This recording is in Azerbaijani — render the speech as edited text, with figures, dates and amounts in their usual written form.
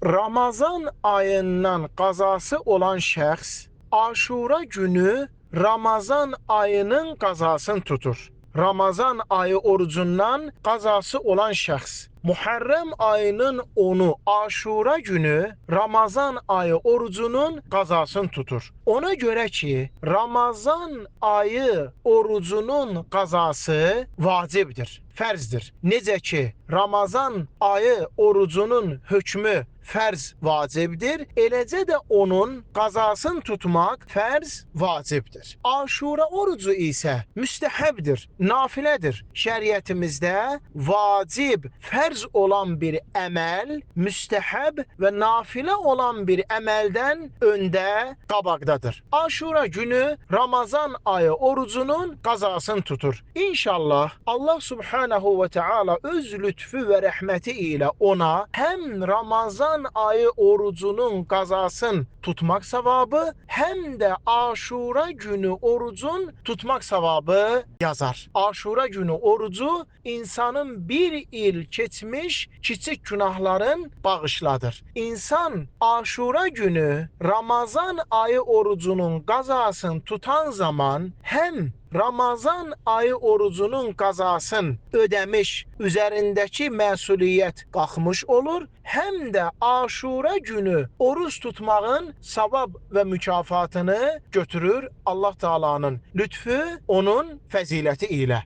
Ramazan ayından qazası olan şəxs Aşura günü Ramazan ayının qazasını tutur. Ramazan ayı orucundan qazası olan şəxs Muharrem ayının 10'u Aşura günü Ramazan ayı orucunun qazasını tutur. Ona göre ki Ramazan ayı orucunun qazası vacibdir, fərzdir. Necə ki Ramazan ayı orucunun hökmü fərz vacibdir, eləcə də onun qazasını tutmaq fərz vacibdir. Aşura orucu isə müstəhəbdir, nafilədir. Şəriətimizdə vacib, fərz olan bir əməl müstəhəb və nafilə olan bir əməldən öndə, qabaqdadır. Aşura günü Ramazan ayı orucunun qazasını tutur. İnşallah Allah Subhanahu ve Teala öz lütfü və rəhməti ilə ona həm Ramazan ayı orucunun qazasını tutmaq savabı, həm də Aşura günü orucun tutmaq savabı yazar. Aşura günü orucu insanın bir il keçmiş kiçik günahların bağışladır. İnsan Aşura günü Ramazan ayı orucunun qazasını tutan zaman həm Ramazan ayı orucunun qazasını ödəmiş, üzərindəki məsuliyyət qalxmış olur, həm də Aşura günü oruç tutmağın savab və mükafatını götürür Allah Taala'nın lütfü, onun fəziləti ilə.